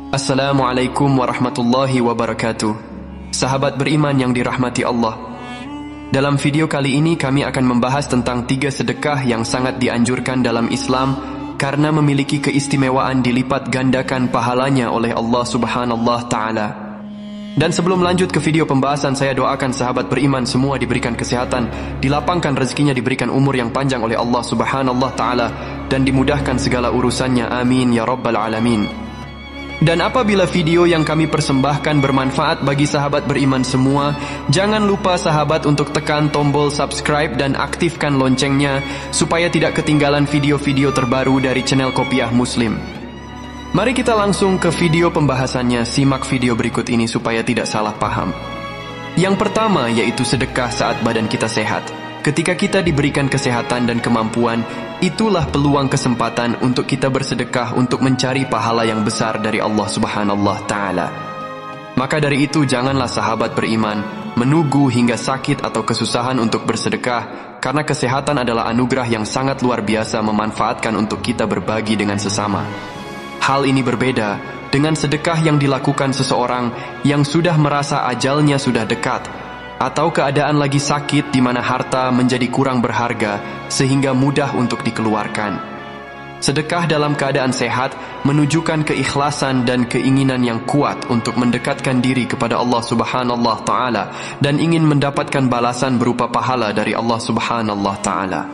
Assalamualaikum warahmatullahi wabarakatuh. Sahabat beriman yang dirahmati Allah, dalam video kali ini kami akan membahas tentang 3 sedekah yang sangat dianjurkan dalam Islam karena memiliki keistimewaan dilipat gandakan pahalanya oleh Allah Subhanahu wa Ta'ala. Dan sebelum lanjut ke video pembahasan, saya doakan sahabat beriman semua diberikan kesehatan, dilapangkan rezekinya, diberikan umur yang panjang oleh Allah Subhanahu wa Ta'ala, dan dimudahkan segala urusannya. Amin ya rabbal alamin. Dan apabila video yang kami persembahkan bermanfaat bagi sahabat beriman semua, jangan lupa sahabat untuk tekan tombol subscribe dan aktifkan loncengnya supaya tidak ketinggalan video-video terbaru dari channel Kopiah Muslim. Mari kita langsung ke video pembahasannya. Simak video berikut ini supaya tidak salah paham. Yang pertama yaitu sedekah saat badan kita sehat. Ketika kita diberikan kesehatan dan kemampuan, itulah peluang kesempatan untuk kita bersedekah untuk mencari pahala yang besar dari Allah Subhanahu wa Ta'ala. Maka dari itu janganlah sahabat beriman menunggu hingga sakit atau kesusahan untuk bersedekah, karena kesehatan adalah anugerah yang sangat luar biasa memanfaatkan untuk kita berbagi dengan sesama. Hal ini berbeda dengan sedekah yang dilakukan seseorang yang sudah merasa ajalnya sudah dekat, atau keadaan lagi sakit di mana harta menjadi kurang berharga sehingga mudah untuk dikeluarkan. Sedekah dalam keadaan sehat menunjukkan keikhlasan dan keinginan yang kuat untuk mendekatkan diri kepada Allah Subhanahu wa Ta'ala dan ingin mendapatkan balasan berupa pahala dari Allah Subhanahu wa Ta'ala.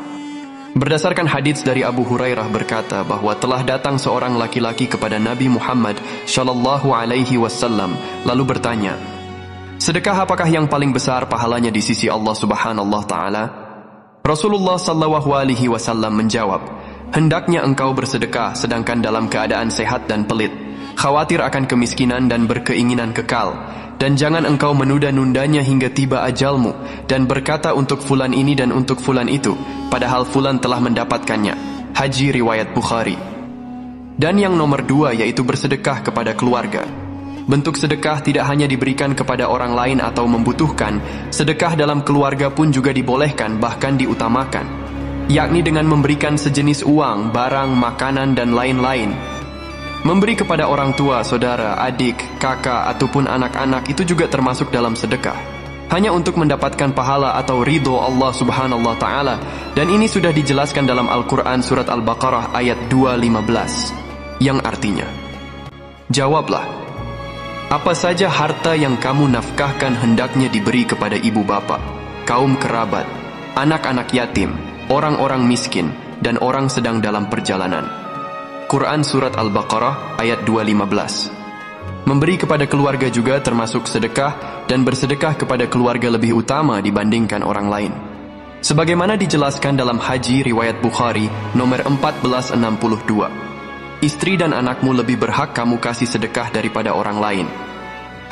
Berdasarkan hadits dari Abu Hurairah berkata bahwa telah datang seorang laki-laki kepada Nabi Muhammad Shallallahu Alaihi Wasallam lalu bertanya, sedekah apakah yang paling besar pahalanya di sisi Allah Subhanahu wa Ta'ala? Rasulullah Sallallahu Alaihi Wasallam menjawab, hendaknya engkau bersedekah sedangkan dalam keadaan sehat dan pelit, khawatir akan kemiskinan dan berkeinginan kekal, dan jangan engkau menunda-nundanya hingga tiba ajalmu dan berkata untuk fulan ini dan untuk fulan itu, padahal fulan telah mendapatkannya. Haji riwayat Bukhari. Dan yang nomor 2 yaitu bersedekah kepada keluarga. Bentuk sedekah tidak hanya diberikan kepada orang lain atau membutuhkan, sedekah dalam keluarga pun juga dibolehkan, bahkan diutamakan, yakni dengan memberikan sejenis uang, barang, makanan, dan lain-lain. Memberi kepada orang tua, saudara, adik, kakak, ataupun anak-anak itu juga termasuk dalam sedekah, hanya untuk mendapatkan pahala atau ridho Allah Subhanahu wa Ta'ala. Dan ini sudah dijelaskan dalam Al-Quran surat Al-Baqarah ayat 215, yang artinya, jawablah, apa saja harta yang kamu nafkahkan hendaknya diberi kepada ibu bapak, kaum kerabat, anak-anak yatim, orang-orang miskin, dan orang sedang dalam perjalanan. Quran Surat Al-Baqarah ayat 215. Memberi kepada keluarga juga termasuk sedekah, dan bersedekah kepada keluarga lebih utama dibandingkan orang lain. Sebagaimana dijelaskan dalam Haji riwayat Bukhari nomor 1462. Istri dan anakmu lebih berhak kamu kasih sedekah daripada orang lain.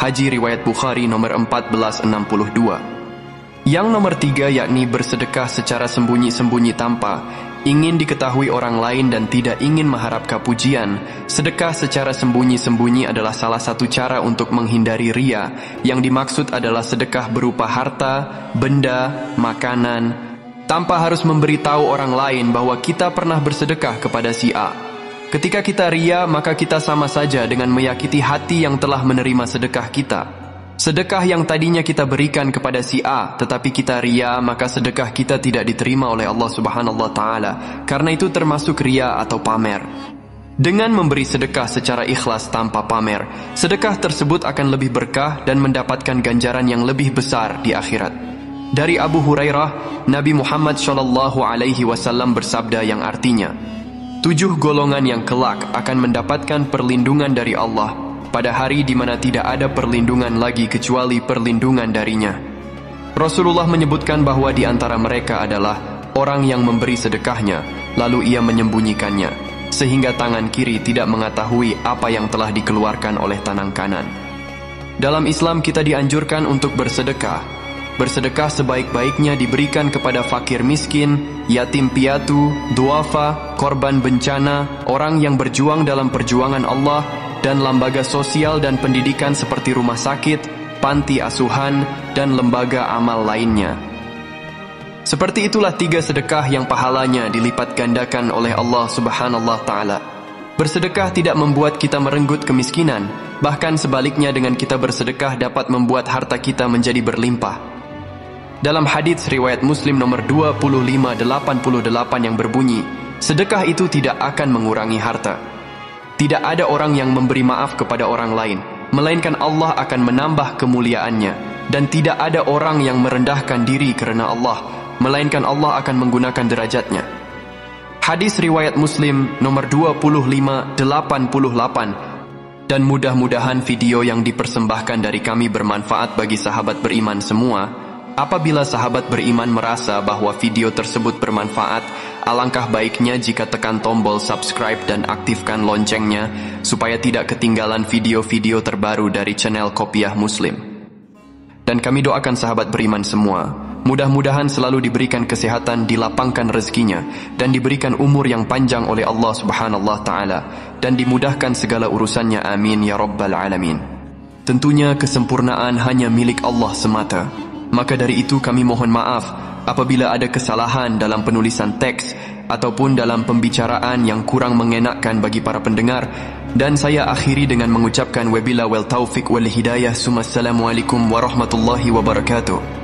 Haji riwayat Bukhari nomor 1462. Yang nomor 3 yakni bersedekah secara sembunyi-sembunyi tanpa ingin diketahui orang lain dan tidak ingin mengharapkan pujian. Sedekah secara sembunyi-sembunyi adalah salah satu cara untuk menghindari ria. Yang dimaksud adalah sedekah berupa harta, benda, makanan, tanpa harus memberitahu orang lain bahwa kita pernah bersedekah kepada si A. Ketika kita ria, maka kita sama saja dengan menyakiti hati yang telah menerima sedekah kita. Sedekah yang tadinya kita berikan kepada si A, tetapi kita ria, maka sedekah kita tidak diterima oleh Allah Subhanahu wa Ta'ala. Karena itu termasuk ria atau pamer. Dengan memberi sedekah secara ikhlas tanpa pamer, sedekah tersebut akan lebih berkah dan mendapatkan ganjaran yang lebih besar di akhirat. Dari Abu Hurairah, Nabi Muhammad Shallallahu Alaihi Wasallam bersabda yang artinya, 7 golongan yang kelak akan mendapatkan perlindungan dari Allah pada hari di mana tidak ada perlindungan lagi kecuali perlindungan darinya. Rasulullah menyebutkan bahwa di antara mereka adalah orang yang memberi sedekahnya, lalu ia menyembunyikannya, sehingga tangan kiri tidak mengetahui apa yang telah dikeluarkan oleh tangan kanan. Dalam Islam kita dianjurkan untuk bersedekah. Bersedekah sebaik-baiknya diberikan kepada fakir miskin, yatim piatu, duafa, korban bencana, orang yang berjuang dalam perjuangan Allah, dan lembaga sosial dan pendidikan seperti rumah sakit, panti asuhan, dan lembaga amal lainnya. Seperti itulah 3 sedekah yang pahalanya dilipat gandakan oleh Allah Subhanahu wa Ta'ala. Bersedekah tidak membuat kita merenggut kemiskinan, bahkan sebaliknya dengan kita bersedekah dapat membuat harta kita menjadi berlimpah. Dalam hadits riwayat Muslim nomor 2588 yang berbunyi, sedekah itu tidak akan mengurangi harta. Tidak ada orang yang memberi maaf kepada orang lain, melainkan Allah akan menambah kemuliaannya, dan tidak ada orang yang merendahkan diri karena Allah, melainkan Allah akan menggunakan derajatnya. Hadis riwayat Muslim nomor 2588. Dan mudah-mudahan video yang dipersembahkan dari kami bermanfaat bagi sahabat beriman semua. Apabila sahabat beriman merasa bahwa video tersebut bermanfaat, alangkah baiknya jika tekan tombol subscribe dan aktifkan loncengnya supaya tidak ketinggalan video-video terbaru dari channel Qopiah Muslim. Dan kami doakan sahabat beriman semua, mudah-mudahan selalu diberikan kesehatan, dilapangkan rezekinya, dan diberikan umur yang panjang oleh Allah Subhanahu wa Ta'ala, dan dimudahkan segala urusannya. Amin ya Rabbal Alamin. Tentunya kesempurnaan hanya milik Allah semata. Maka dari itu kami mohon maaf apabila ada kesalahan dalam penulisan teks ataupun dalam pembicaraan yang kurang mengenakkan bagi para pendengar. Dan saya akhiri dengan mengucapkan wabillahi wal taufiq wal hidayah. Assalamualaikum warahmatullahi wabarakatuh.